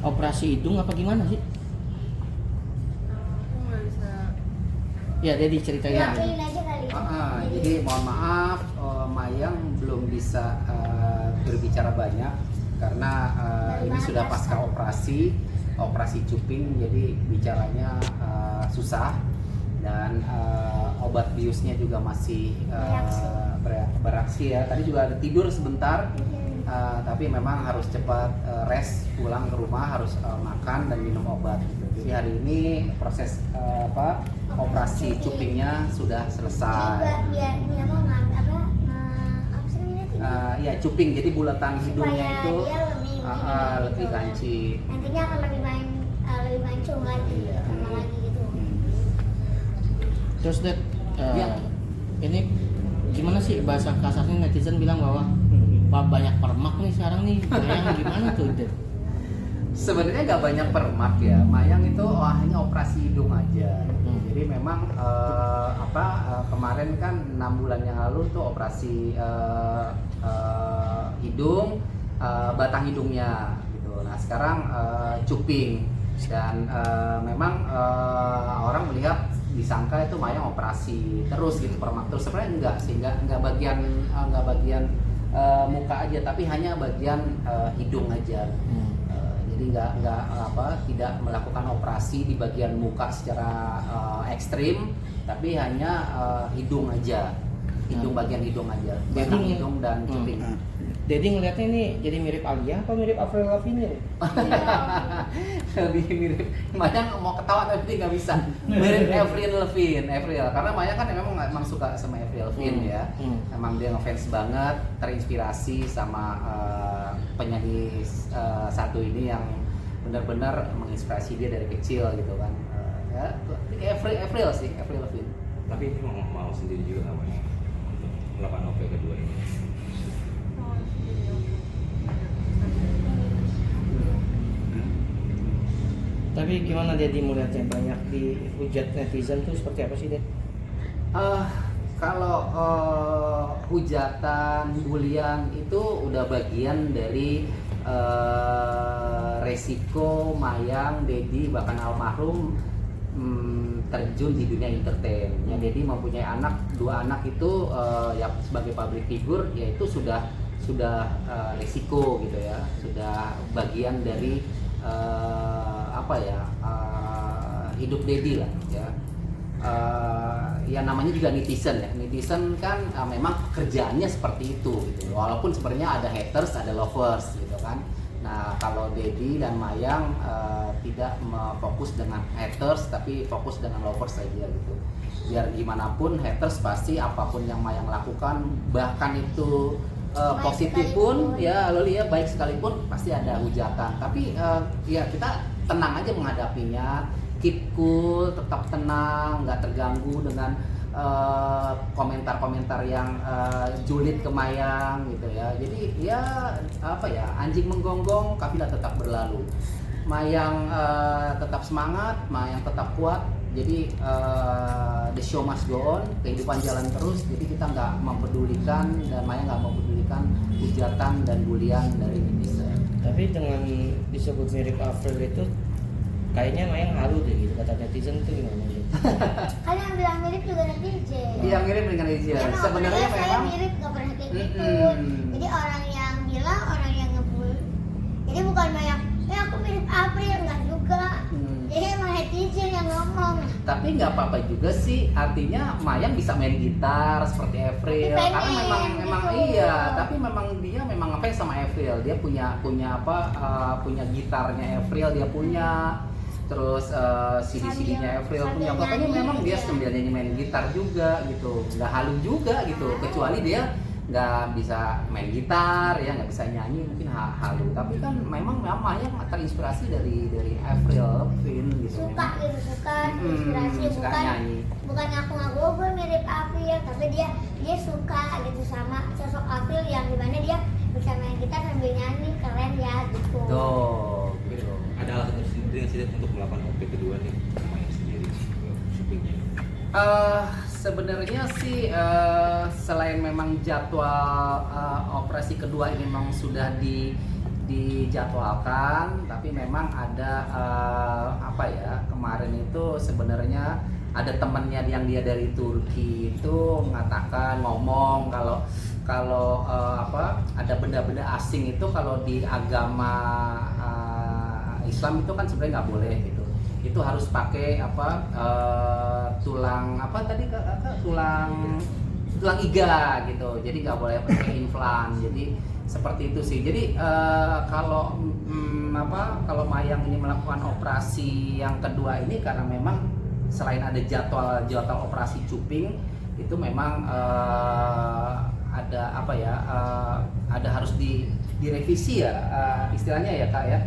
operasi hidung apa gimana sih? Aku nggak bisa. Ya, Dedi ceritain aja. aja kali. Jadi mohon maaf, Mayang belum bisa berbicara banyak karena ini sudah pasca operasi cuping, jadi bicaranya susah dan obat biusnya juga masih beraksi ya. Tadi juga ada tidur sebentar, tapi memang harus cepat rest, pulang ke rumah harus makan dan minum obat. Jadi hari ini proses operasi cupingnya sudah selesai. Biar dia mau apa sih namanya? Ya cuping, jadi bulatan hidungnya itu Dia lebih lancip. Nantinya akan lebih mancung lagi, Iya. sama lagi gitu. Terus Ded, Ya. ini gimana sih bahasa kasarnya netizen bilang bahwa banyak permak nih sekarang nih, Mayang gimana tuh Ded? Sebenarnya nggak banyak permak ya, Mayang itu hanya operasi hidung aja. Jadi memang kemarin kan 6 bulan yang lalu tuh operasi hidung, batang hidungnya gitu. Nah sekarang cuping dan memang orang melihat disangka itu Mayang operasi terus gitu, permak terus. Sebenarnya enggak sih, enggak bagian muka aja, tapi hanya bagian hidung aja. Jadi tidak melakukan operasi di bagian muka secara ekstrim, tapi hanya hidung aja, bagian hidung aja, batang hidung dan cuping. Dedi ngeliatnya ini jadi mirip Alia apa mirip Avril Lavigne nih? Lebih mirip, Mayang mau ketawa tapi nggak bisa. Mirip Avril Lavigne, karena Mayang kan memang suka sama Avril Lavigne ya. Emang dia ngefans banget, terinspirasi sama penyanyi satu ini yang benar-benar menginspirasi dia dari kecil gitu kan. Avril Lavigne. Tapi ini mau sendiri juga namanya untuk melakukan OP kedua ini. Tapi gimana Dedi melihatnya, banyak dihujat netizen tuh seperti apa sih Ded? Kalau hujatan, bulian itu udah bagian dari resiko Mayang, Dedi, bahkan almarhum terjun di dunia entertain. Ya, Dedi mempunyai dua anak itu ya sebagai public figure, yaitu sudah resiko gitu ya, sudah bagian dari hidup Dedi lah ya. Ya namanya juga netizen kan memang kerjaannya seperti itu gitu. Walaupun sebenarnya ada haters, ada lovers gitu kan. Nah kalau Dedi dan Mayang tidak fokus dengan haters, tapi fokus dengan lovers saja gitu. Biar gimana pun haters pasti apapun yang Mayang lakukan, bahkan itu positif pun ya, lalu ya baik sekalipun pasti ada hujatan. Tapi ya kita tenang aja menghadapinya, keep cool, tetap tenang, nggak terganggu dengan komentar-komentar yang julid ke Mayang gitu ya. Jadi ya anjing menggonggong, kafilah tetap berlalu. Mayang tetap semangat, Mayang tetap kuat. Jadi the show must go on, kehidupan jalan terus. Jadi kita nggak mempedulikan dan Mayang nggak mempedulikan hujatan dan bulian dari netizen. Tapi dengan disebut mirip Avril itu kayaknya Mayang halu deh gitu, kata netizen tuh gimana gitu? Kan yang bilang mirip juga netizen. Iya mirip dengan netizen. Sebenarnya saya memang mirip nggak pernah kayak gitu. Jadi orang yang bilang, orang yang ngebul. Jadi bukan banyak, aku mirip April, nggak juga. Jadi emang netizen yang ngomong. Tapi nggak apa-apa juga sih, artinya Mayang bisa main gitar seperti Avril, Tapi karena memang gitu. iya, tapi memang dia memang ngefans sama Avril. Dia punya gitarnya Avril, dia punya terus CD-CD-nya Avril punya. Pokoknya memang dia sambil nyanyi main gitar juga gitu, nggak halu juga gitu, kecuali dia nggak bisa main gitar ya, nggak bisa nyanyi mungkin halu. Tapi kan memang Mayang terinspirasi dari Avril Lavigne gitu. Suka inspirasi, suka nyanyi. bukan aku gue mirip April, tapi dia suka gitu sama sosok April yang dimana dia bisa main gitar sambil nyanyi, keren ya gitu. Tuh, gitu. Ada alasan sendiri sih untuk melakukan OP kedua nih, Mayang sendiri syutingnya? Sebenarnya sih selain memang jadwal operasi kedua ini memang sudah dijadwalkan, tapi memang ada apa ya, kemarin itu sebenarnya ada temannya yang dia dari Turki itu mengatakan, ngomong kalau apa, ada benda-benda asing itu kalau di agama Islam itu kan sebenarnya nggak boleh gitu. Itu harus pakai apa, tulang apa tadi Kak? Tulang iga gitu. Jadi nggak boleh pakai implan. Jadi seperti itu sih. Jadi kalau kalau Mayang ini melakukan operasi yang kedua ini karena memang selain ada jadwal operasi cuping itu memang ada apa ya, ada harus direvisi ya, istilahnya ya Kak ya.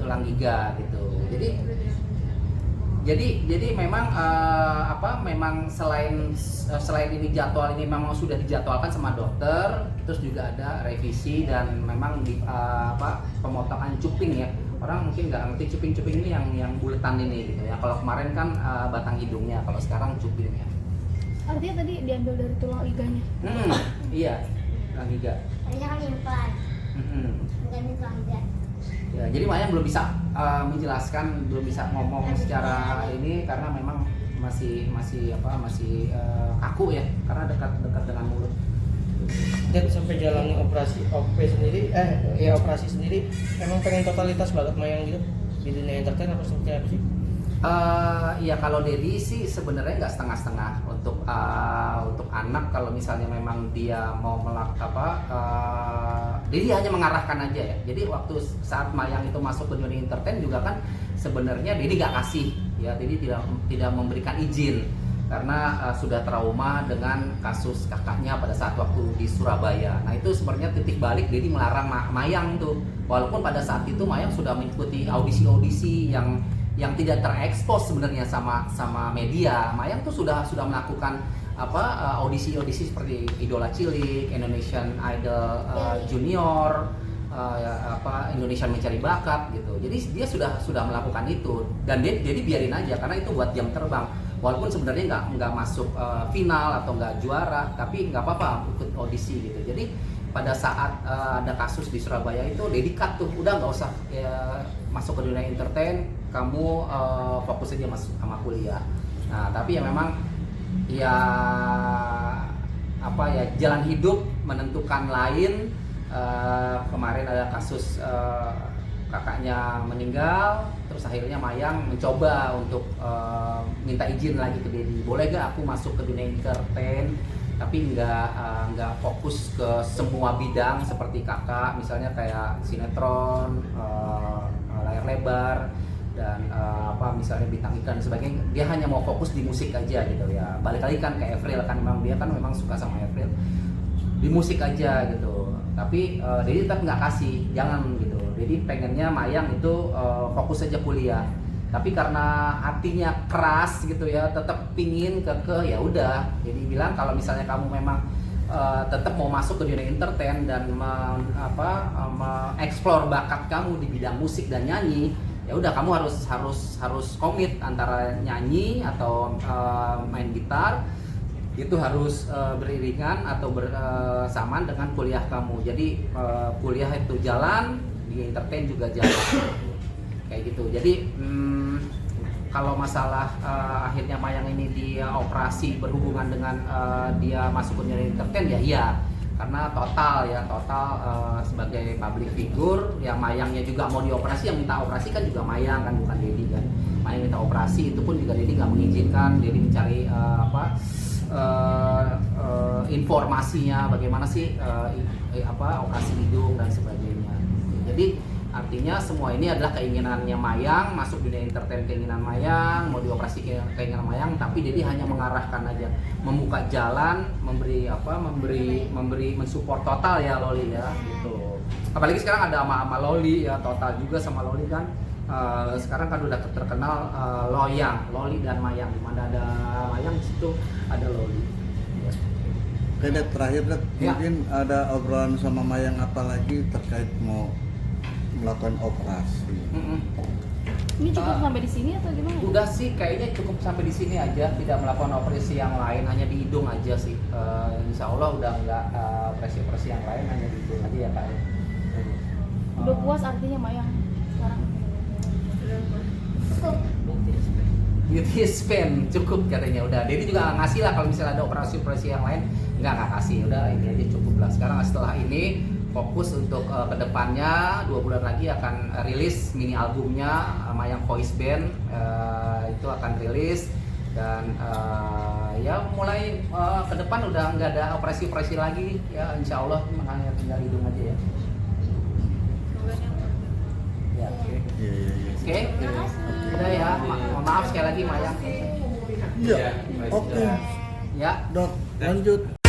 Tulang iga gitu. Jadi memang memang selain ini jadwal ini memang sudah dijadwalkan sama dokter, terus juga ada revisi dan memang pemotongan cuping ya. Orang mungkin nggak ngerti cuping ini yang buletan ini gitu ya. Kalau kemarin kan batang hidungnya, kalau sekarang cupingnya. Artinya tadi diambil dari tulang iganya. Iya, tulang iga. Tadinya kan implan. Bukan tulang iga. Ya, jadi Mayang belum bisa menjelaskan, belum bisa ngomong secara ini karena memang masih kaku ya, karena dekat dengan mulut. Dan sampai jalani operasi sendiri emang pengen totalitas banget Mayang gitu di dunia entertain apa seperti apa sih? Ya kalau Dedi sih sebenarnya nggak setengah-setengah untuk anak. Kalau misalnya memang dia mau Dedi hanya mengarahkan aja ya. Jadi waktu saat Mayang itu masuk ke dunia entertain juga kan sebenarnya Dedi nggak kasih ya. Dedi tidak memberikan izin karena sudah trauma dengan kasus kakaknya pada saat waktu di Surabaya. Nah itu sebenarnya titik balik Dedi melarang Mayang tuh. Walaupun pada saat itu Mayang sudah mengikuti audisi-audisi yang tidak terekspos sebenarnya sama media. Mayang tuh sudah melakukan audisi seperti Idola Cilik, Indonesian Idol Junior, Indonesia Mencari Bakat gitu. Jadi dia sudah melakukan itu dan dia jadi biarin aja karena itu buat jam terbang. Walaupun sebenarnya nggak masuk final atau nggak juara, tapi nggak apa-apa ikut audisi gitu. Jadi pada saat ada kasus di Surabaya itu Dedi cut tuh, udah nggak usah masuk ke dunia entertain, kamu fokus aja masuk sama kuliah. Nah tapi ya memang ya jalan hidup menentukan lain. Kemarin ada kasus kakaknya meninggal, terus akhirnya Mayang mencoba untuk minta izin lagi ke Dedi, boleh gak aku masuk ke dunia entertain tapi nggak fokus ke semua bidang seperti kakak, misalnya kayak sinetron, layar lebar dan misalnya bintang iklan dan sebagainya. Dia hanya mau fokus di musik aja gitu ya. Balik lagi kan ke Avril kan, dia kan memang suka sama Avril, di musik aja gitu. Tapi Dedi tetap nggak kasih, jangan gitu. Jadi pengennya Mayang itu fokus aja kuliah. Tapi karena hatinya keras gitu ya, tetap pingin ya udah. Jadi bilang kalau misalnya kamu memang tetap mau masuk ke dunia entertain dan mengeksplor bakat kamu di bidang musik dan nyanyi, ya udah kamu harus komit antara nyanyi atau main gitar. Itu harus beriringan atau bersamaan dengan kuliah kamu. Jadi kuliah itu jalan, di entertain juga jalan. Kayak gitu. Jadi kalau masalah akhirnya Mayang ini dia operasi berhubungan dengan dia masuk ke dunia entertain ya iya. Karena total sebagai public figure yang Mayangnya juga mau dioperasi, yang minta operasi kan juga Mayang kan, bukan Dedi kan. Mayang minta operasi itu pun juga Dedi nggak mengizinkan. Dedi mencari informasinya bagaimana sih operasi hidung dan sebagainya. Jadi artinya semua ini adalah keinginannya Mayang, masuk dunia entertain keinginan Mayang, mau dioperasi keinginan Mayang, tapi Dedi hanya mengarahkan aja, membuka jalan, memberi mensupport total ya Loli ya gitu. Apalagi sekarang ada sama Loli ya, total juga sama Loli kan. Sekarang kan udah terkenal Loli dan Mayang. Di mana ada Mayang di situ ada Loli. Oke, Dek, terakhir Dek, Ya. mungkin ada obrolan sama Mayang apa lagi terkait mau melakukan operasi? Ini cukup sampai di sini atau gimana? Udah sih kayaknya cukup sampai di sini aja, tidak melakukan operasi yang lain, hanya di hidung aja sih. Insya Allah udah nggak operasi-operasi yang lain, hanya di hidung aja ya Kak. Udah puas artinya Mayang sekarang. Beauty span cukup katanya udah. Dedi juga nggak ngasih lah kalau misalnya ada operasi-operasi yang lain, nggak kasih. Udah ini aja cukup lah. Sekarang setelah ini fokus untuk kedepannya 2 bulan lagi akan rilis mini albumnya Mayang Voice Band, itu akan rilis dan ya mulai ke depan udah nggak ada operasi-operasi lagi ya, insya Allah hanya tinggal hidung aja ya. Ya, oke. Oke, udah ya. Mohon maaf sekali lagi Mayang. Iya. Oke. Ya. Dok, lanjut.